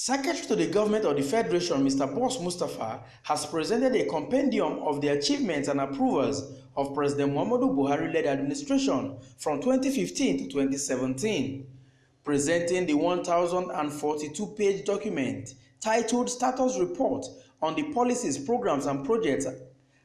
Secretary to the Government of the Federation, Mr. Boss Mustafa, has presented a compendium of the achievements and approvals of President Muhammadu Buhari-led administration from 2015 to 2017, presenting the 1,042-page document titled Status Report on the Policies, Programs and Projects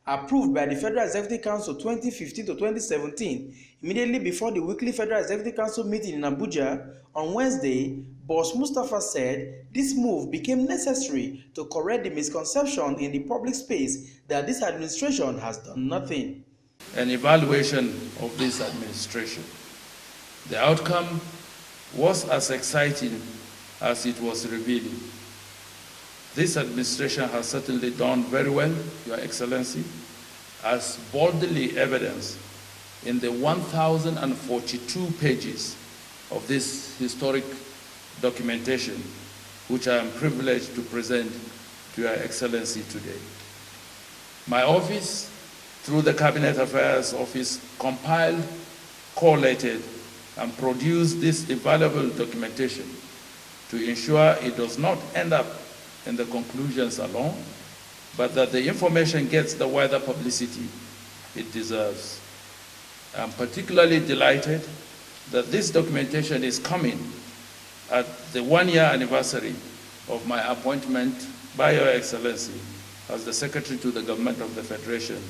approved by the Federal Executive Council 2015 to 2017, immediately before the weekly Federal Executive Council meeting in Abuja on Wednesday. Boss Mustafa said this move became necessary to correct the misconception in the public space that this administration has done nothing. An evaluation of this administration. The outcome was as exciting as it was revealing. This administration has certainly done very well, Your Excellency, as boldly evidenced in the 1,042 pages of this historic documentation, which I am privileged to present to Your Excellency today. My office, through the Cabinet Affairs Office, compiled, collated, and produced this invaluable documentation to ensure it does not end up in the conclusions alone, but that the information gets the wider publicity it deserves. I'm particularly delighted that this documentation is coming at the one-year anniversary of my appointment by Your Excellency as the Secretary to the Government of the Federation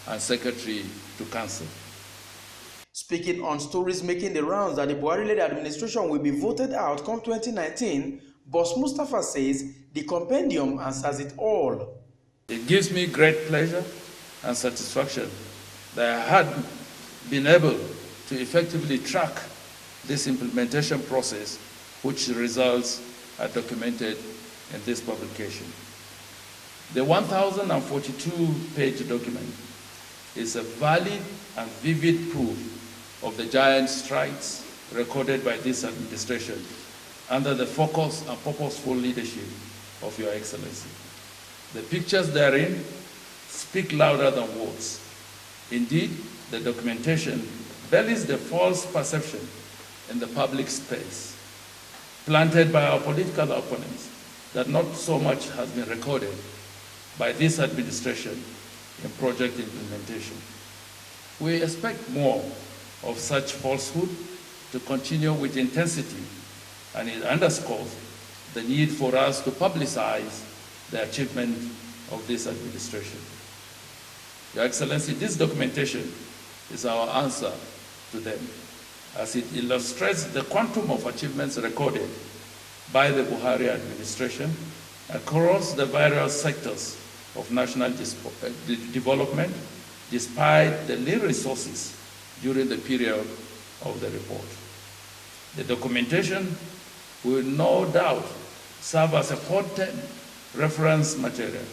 and Secretary to Council. Speaking on stories making the rounds that the Buhari-led administration will be voted out come 2019, Boss Mustafa says the compendium answers it all. It gives me great pleasure and satisfaction that I had been able to effectively track this implementation process, which results are documented in this publication. The 1,042-page document is a valid and vivid proof of the giant strides recorded by this administration under the focus and purposeful leadership of Your Excellency. The pictures therein speak louder than words. Indeed, the documentation belies the false perception in the public space planted by our political opponents that not so much has been recorded by this administration in project implementation. We expect more of such falsehood to continue with intensity, and it underscores the need for us to publicize the achievement of this administration. Your Excellency, this documentation is our answer to them, as it illustrates the quantum of achievements recorded by the Buhari administration across the various sectors of national development, despite the little resources during the period of the report. The documentation will no doubt serve as a potent reference material.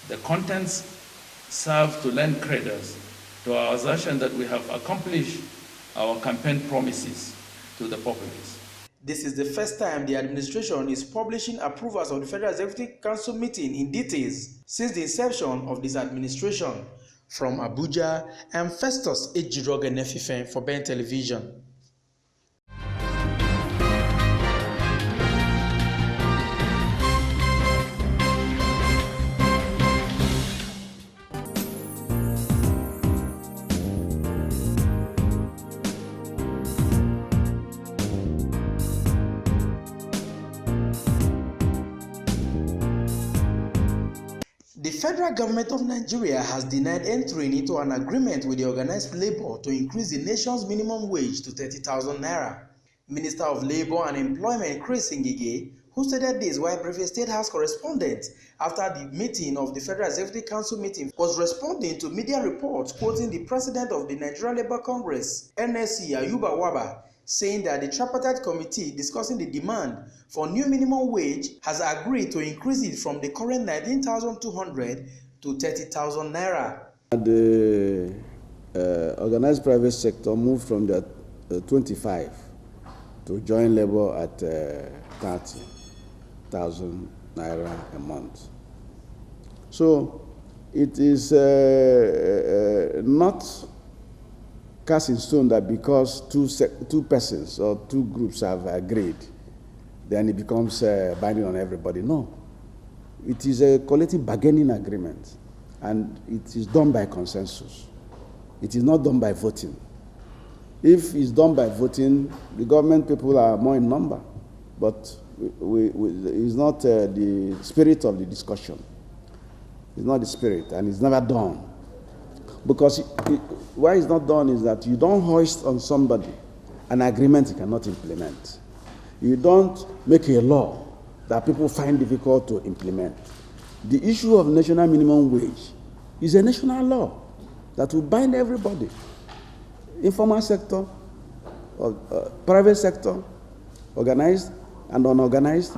The contents serve to lend credence to our assertion that we have accomplished our campaign promises to the populace. This is the first time the administration is publishing approvals of the Federal Executive Council meeting in details since the inception of this administration. From Abuja, I'm Festus Ejiroge Nefifen for Ben Television. The federal government of Nigeria has denied entering into an agreement with the organized labor to increase the nation's minimum wage to 30,000 naira. Minister of Labor and Employment Chris Ngige, who stated this while briefing State House correspondent after the meeting of the Federal Executive Council meeting, was responding to media reports quoting the president of the Nigerian Labour Congress, NSC, Ayuba Waba, saying that the tripartite committee discussing the demand for new minimum wage has agreed to increase it from the current 19,200 to 30,000 naira. The organized private sector moved from the 25 to join labor at 30,000 naira a month. So it is not cast in stone that because two persons or two groups have agreed, then it becomes binding on everybody. No. It is a collective bargaining agreement, and it is done by consensus. It is not done by voting. If it's done by voting, the government people are more in number, but it's not the spirit of the discussion. It's not the spirit, and it's never done. Because why it's not done is that you don't hoist on somebody an agreement you cannot implement. You don't make a law that people find difficult to implement. The issue of national minimum wage is a national law that will bind everybody. Informal sector, private sector, organized and unorganized,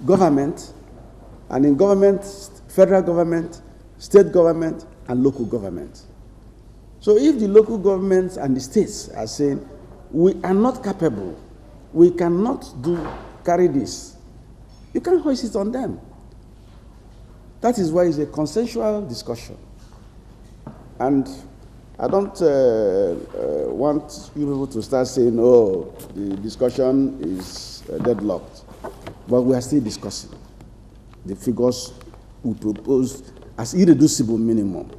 government, and in government, federal government, state government, and local government. So if the local governments and the states are saying, we are not capable, we cannot carry this, you can hoist it on them. That is why it's a consensual discussion. And I don't want you people to start saying, oh, the discussion is deadlocked. But we are still discussing the figures we proposed as irreducible minimum.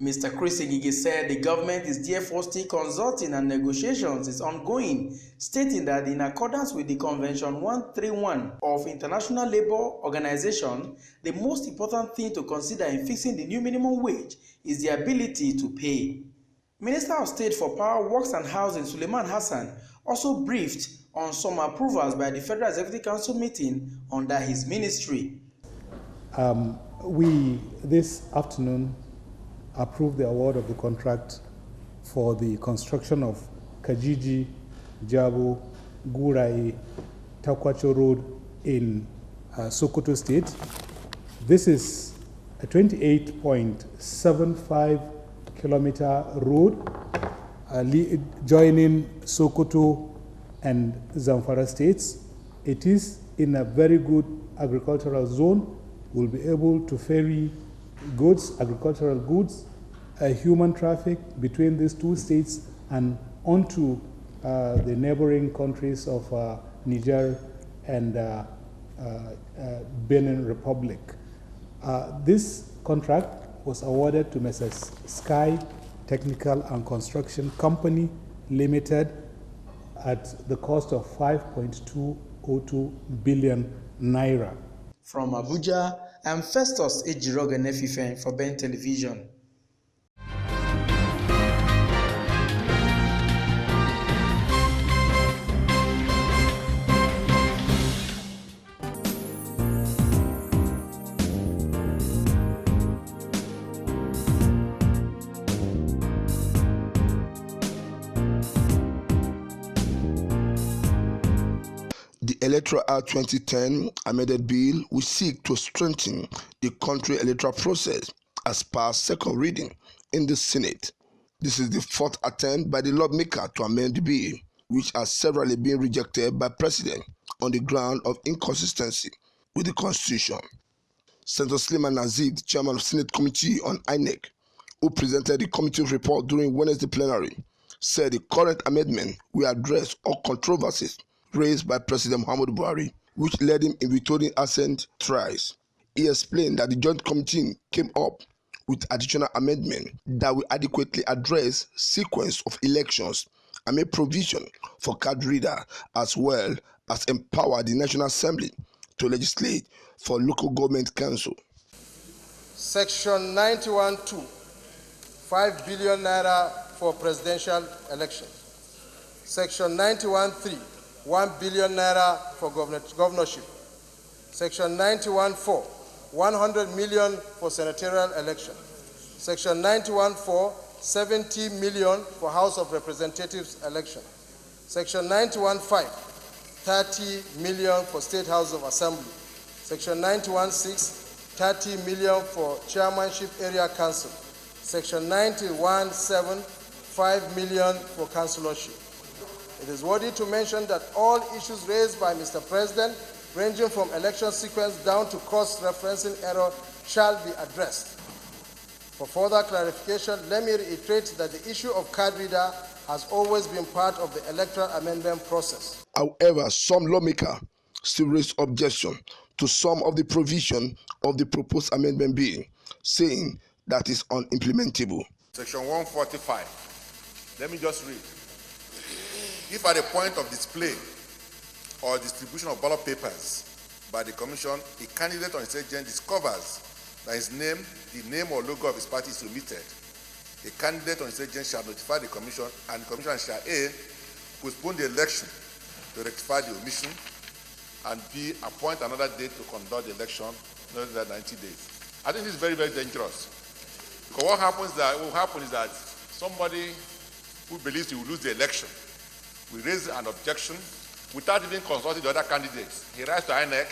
Mr. Chris Igigi said the government is therefore still consulting and negotiations is ongoing, stating that in accordance with the Convention 131 of International Labour Organization, the most important thing to consider in fixing the new minimum wage is the ability to pay. Minister of State for Power, Works and Housing Suleiman Hassan also briefed on some approvals by the Federal Executive Council meeting under his ministry. We, this afternoon, approved the award of the contract for the construction of Kajiji, Jabo, Gurai, Takwacho Road in Sokoto State. This is a 28.75 kilometer road joining Sokoto and Zamfara states. It is in a very good agricultural zone. We'll be able to ferry goods, agricultural goods, human traffic between these two states and onto the neighboring countries of Niger and Benin Republic. This contract was awarded to Messrs. Sky Technical and Construction Company Limited at the cost of 5.202 billion naira. From Abuja, I'm Festus Ejiroge Nefifen for Ben Television. The Electoral Act 2010 amended bill will seek to strengthen the country electoral process as per second reading in the Senate. This is the fourth attempt by the lawmaker to amend the bill, which has severally been rejected by President on the ground of inconsistency with the Constitution. Senator Suleiman Nazif, the chairman of Senate Committee on INEC, who presented the committee's report during Wednesday plenary, said the current amendment will address all controversies raised by President Muhammadu Buhari, which led him in withholding assent thrice. He explained that the joint committee came up with additional amendment that will adequately address sequence of elections and make provision for card reader, as well as empower the National Assembly to legislate for local government council. Section 91(2), 5 billion naira for presidential elections. Section 91(3), 1 billion naira for governorship. Section 91(4), 100 million for senatorial election. Section 91(4), 70 million for House of Representatives election. Section 91(5), 30 million for State House of Assembly. Section 91(6), 30 million for Chairmanship Area Council. Section 91(7), 5 million for councillorship. It is worthy to mention that all issues raised by Mr. President, ranging from election sequence down to cost referencing error, shall be addressed. For further clarification, let me reiterate that the issue of card reader has always been part of the electoral amendment process. However, some lawmakers still raise objection to some of the provision of the proposed amendment bill, saying that is unimplementable. Section 145. Let me just read. If at the point of display or distribution of ballot papers by the Commission, a candidate or its agent discovers that his name, the name or logo of his party is omitted, a candidate or its agent shall notify the Commission, and the Commission shall A, postpone the election to rectify the omission, and B, appoint another date to conduct the election in less than 90 days. I think this is very, very dangerous. Because what will happen is that somebody who believes he will lose the election will raise an objection without even consulting the other candidates. He writes to INEC,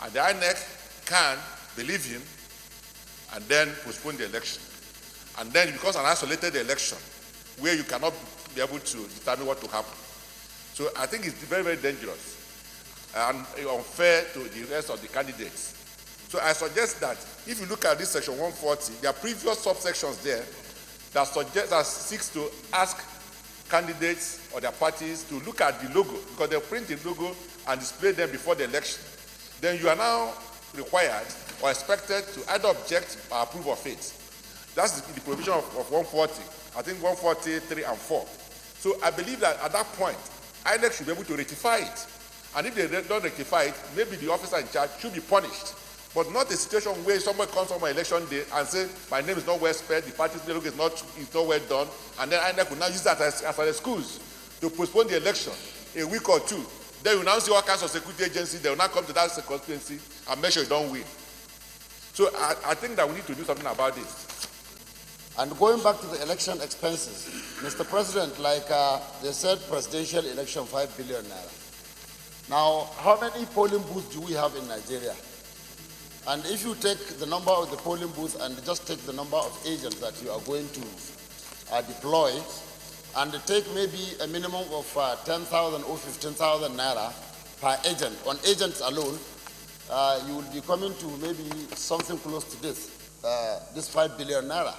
and the INEC can believe him and then postpone the election. And then it becomes an isolated election where you cannot be able to determine what will happen. So I think it's very, very dangerous and unfair to the rest of the candidates. So I suggest that if you look at this section 140, there are previous subsections there that seeks to ask candidates or their parties to look at the logo, because they print the logo and display them before the election. Then you are now required or expected to either object or approve of it. That's the provision of 140, I think 143 and 4. So I believe that at that point, INEC should be able to rectify it. And if they don't rectify it, maybe the officer in charge should be punished. But not a situation where someone comes on my election day and say, my name is not well spelled, the party's logo is not well done, and then INEC will now use that as an excuse to postpone the election a week or two. Then you now see all kinds of security agencies, they will now come to that constituency and make sure you don't win. So I think that we need to do something about this. And going back to the election expenses, Mr. President, like they said, presidential election, 5 billion naira. Now, how many polling booths do we have in Nigeria? And if you take the number of the polling booths and just take the number of agents that you are going to deploy, and take maybe a minimum of 10,000 or 15,000 naira per agent, on agents alone, you will be coming to maybe something close to this 5 billion naira.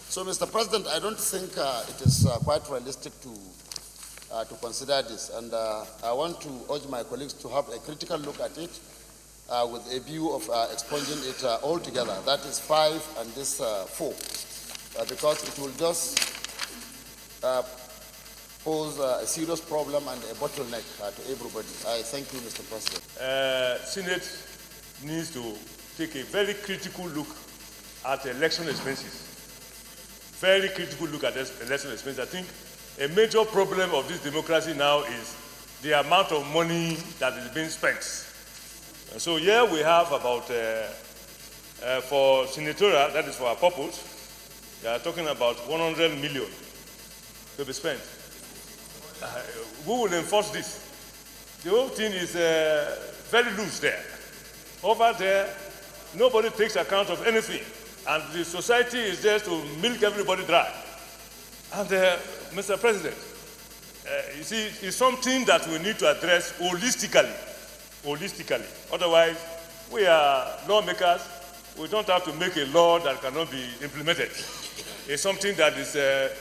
So, Mr. President, I don't think it is quite realistic to consider this, and I want to urge my colleagues to have a critical look at it with a view of expunging it altogether. That is 5 and this 4, because it will just pose a serious problem and a bottleneck to everybody. I thank you, Mr. President. Senate needs to take a very critical look at election expenses. Very critical look at election expenses. I think a major problem of this democracy now is the amount of money that is being spent. And so here we have about, for senatorial, that is for our purpose, they are talking about 100 million to be spent. Who will enforce this? The whole thing is very loose there. Over there, nobody takes account of anything. And the society is there to milk everybody dry. And Mr. President, you see, it's something that we need to address holistically. Otherwise, we are lawmakers. We don't have to make a law that cannot be implemented. It's something that is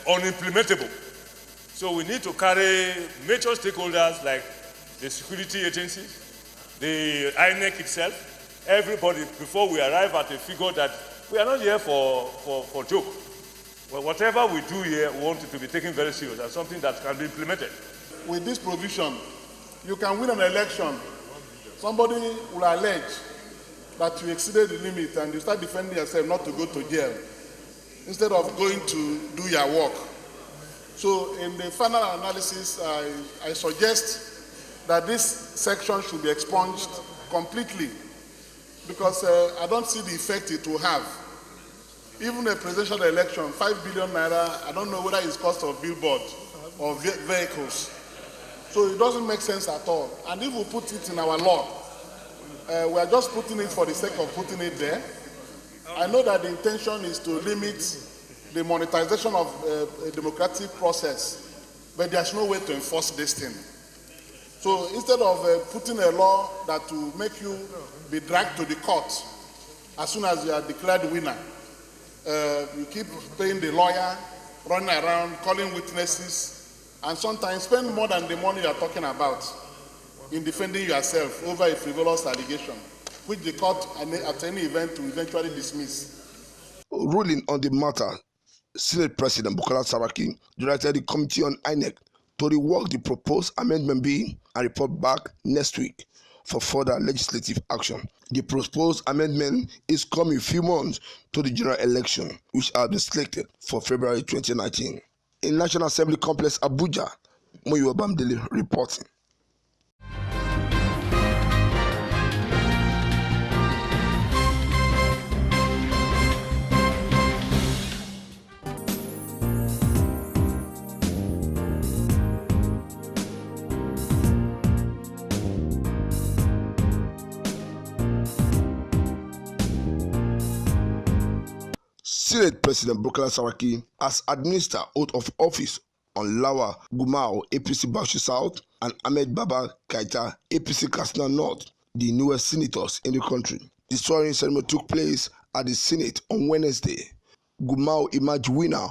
unimplementable. So we need to carry major stakeholders like the security agencies, the INEC itself, everybody, before we arrive at a figure that we are not here for joke. Well, whatever we do here, we want it to be taken very serious and something that can be implemented. With this provision, you can win an election. Somebody will allege that you exceeded the limit and you start defending yourself not to go to jail instead of going to do your work. So in the final analysis, I suggest that this section should be expunged completely, because I don't see the effect it will have. Even a presidential election, 5 billion naira, I don't know whether it's cost of billboard or vehicles. So it doesn't make sense at all. And if we put it in our law, we are just putting it for the sake of putting it there. I know that the intention is to limit the monetization of a democratic process, but there's no way to enforce this thing. So instead of putting a law that will make you be dragged to the court as soon as you are declared winner, you keep paying the lawyer, running around, calling witnesses, and sometimes spend more than the money you are talking about in defending yourself over a frivolous allegation, which the court at any event will eventually dismiss. Ruling on the matter, Senate President Bukola Saraki directed the Committee on INEC to rework the proposed Amendment Bill and report back next week for further legislative action. The proposed amendment is coming a few months to the general election, which have been selected for February 2019. In National Assembly Complex, Abuja, Moyo Bamdele reporting. Senate President Bukola Saraki has administered oath of office on Lawa Gumau, APC Bauchi South, and Ahmed Baba Kaita, APC Katsina North, the newest senators in the country. The swearing ceremony took place at the Senate on Wednesday. Gumau emerged winner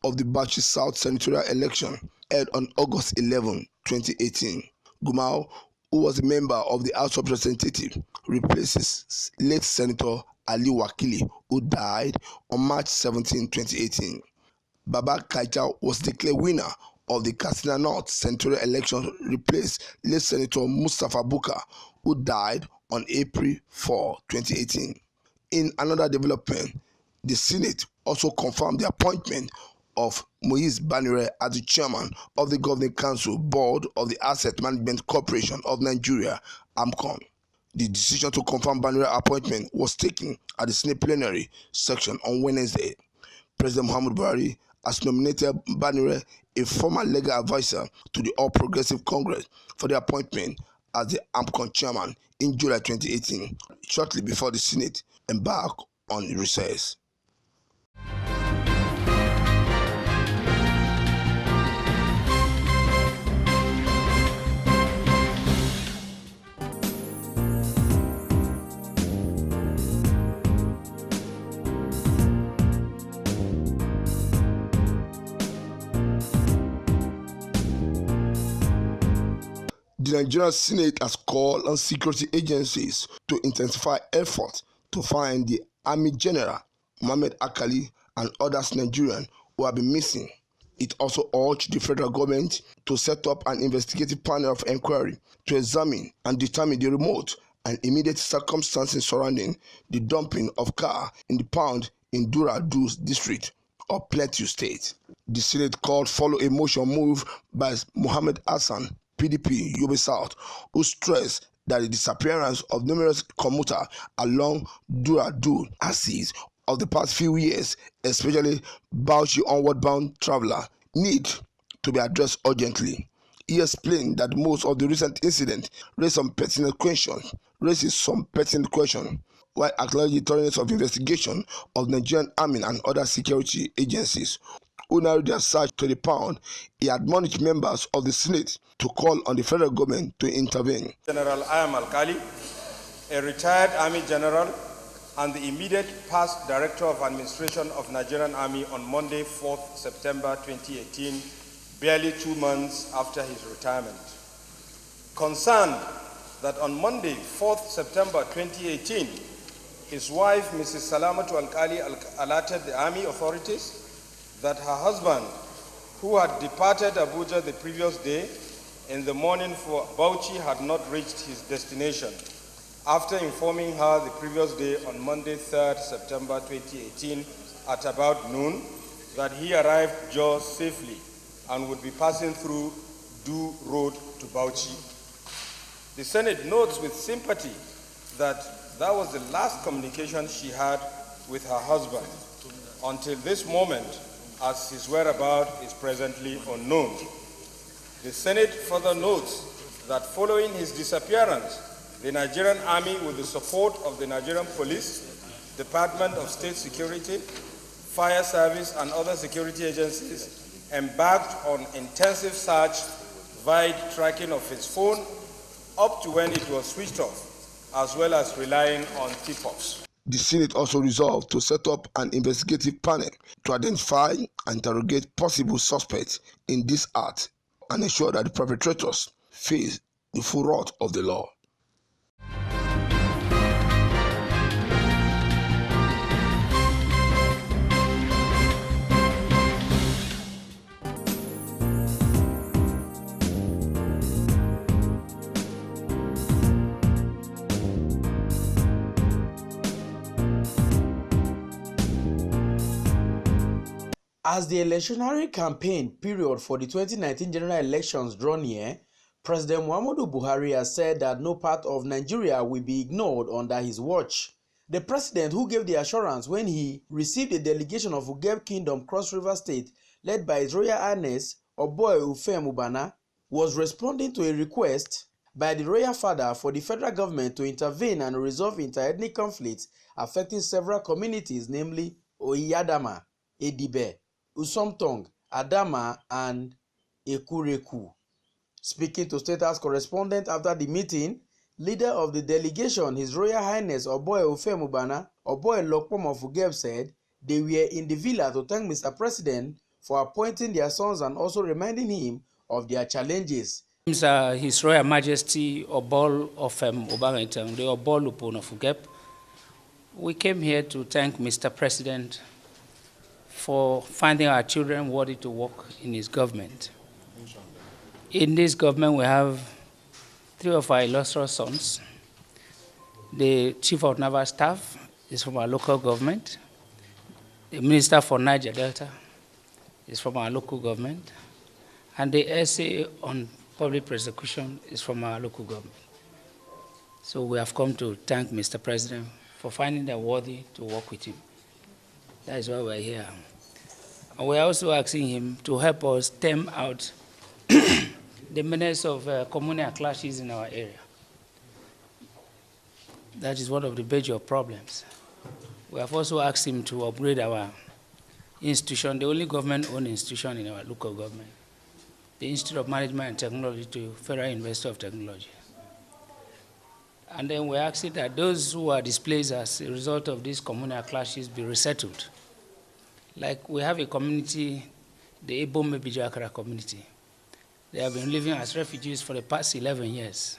of the Bauchi South senatorial election held on August 11, 2018. Gumau, who was a member of the House of Representatives, replaces late Senator Ali Wakili, who died on March 17, 2018. Baba Kaita was declared winner of the Katsina North senatorial election, replaced late Senator Mustapha Buka, who died on April 4, 2018. In another development, the Senate also confirmed the appointment of Moise Banire as the chairman of the Governing Council Board of the Asset Management Corporation of Nigeria, AMCON. The decision to confirm Banire appointment was taken at the Senate plenary section on Wednesday. President Muhammadu Buhari has nominated Banire, a former legal advisor to the All Progressive Congress, for the appointment as the AMCON chairman in July 2018, shortly before the Senate embarked on recess. The Nigerian Senate has called on security agencies to intensify efforts to find the Army General Mohammed Akali and others Nigerians who have been missing. It also urged the federal government to set up an investigative panel of inquiry to examine and determine the remote and immediate circumstances surrounding the dumping of car in the pound in Dura-Du district of Plateau State. The Senate called follow a motion moved by Mohammed Hassan, PDP, Yobe South, who stressed that the disappearance of numerous commuters along Dura-Du axis of the past few years, especially Bauchi onward bound traveler, need to be addressed urgently. He explained that most of the recent incidents raised some pertinent questions, while acknowledging the thoroughness of investigation of Nigerian Army and other security agencies who narrowed their search to the pound. He admonished members of the Senate to call on the federal government to intervene. General Ayam Alkali, a retired Army General and the immediate past Director of Administration of Nigerian Army, on Monday, 4th September 2018, barely 2 months after his retirement. Concerned that on Monday, 4th September 2018, his wife, Mrs. Salamatu Alkali, alerted the Army authorities that her husband, who had departed Abuja the previous day in the morning for Bauchi, had not reached his destination, after informing her the previous day on Monday, 3rd September 2018, at about noon, that he arrived Jos safely and would be passing through Du Road to Bauchi. The Senate notes with sympathy that that was the last communication she had with her husband until this moment, as his whereabouts is presently unknown. The Senate further notes that following his disappearance, the Nigerian Army, with the support of the Nigerian Police, Department of State Security, Fire Service, and other security agencies, embarked on intensive search via tracking of his phone up to when it was switched off, as well as relying on tip-offs. The Senate also resolved to set up an investigative panel to identify and interrogate possible suspects in this act and ensure that the perpetrators face the full wrath of the law. As the electionary campaign period for the 2019 general elections draw near, President Muhammadu Buhari has said that no part of Nigeria will be ignored under his watch. The president, who gave the assurance when he received a delegation of Ugeb Kingdom Cross River State led by His Royal Highness Oboy Ufem Ubana, was responding to a request by the royal father for the federal government to intervene and resolve inter-ethnic conflicts affecting several communities, namely Oyadama, Edibe, Usomtong, Adama, and Ekureku. Speaking to State House Correspondent after the meeting, leader of the delegation, His Royal Highness Oboy Ufem Ubana, Oboy Lokpom of Ugeb, said they were in the villa to thank Mr. President for appointing their sons and also reminding him of their challenges. His Royal Majesty Obol Ofem Ubangitang, the Obol Lupon of Ugeb. We came here to thank Mr. President for finding our children worthy to work in his government. In this government, we have 3 of our illustrious sons. The Chief of Naval Staff is from our local government. The Minister for Niger Delta is from our local government. And the essay on public prosecution is from our local government. So we have come to thank Mr. President for finding them worthy to work with him. That is why we're here. And we're also asking him to help us stem out the menace of communal clashes in our area. That is one of the major problems. We have also asked him to upgrade our institution, the only government-owned institution in our local government, the Institute of Management and Technology, to Federal University of Technology. And then we're asking that those who are displaced as a result of these communal clashes be resettled. Like we have a community, the Ebome Bijakara community. They have been living as refugees for the past 11 years.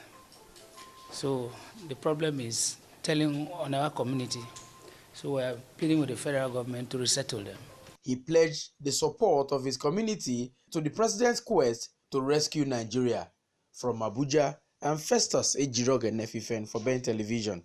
So the problem is telling on our community. So we are pleading with the federal government to resettle them. He pledged the support of his community to the president's quest to rescue Nigeria. From Abuja, I'm Festus Ejiroge Nefifen for Ben Television.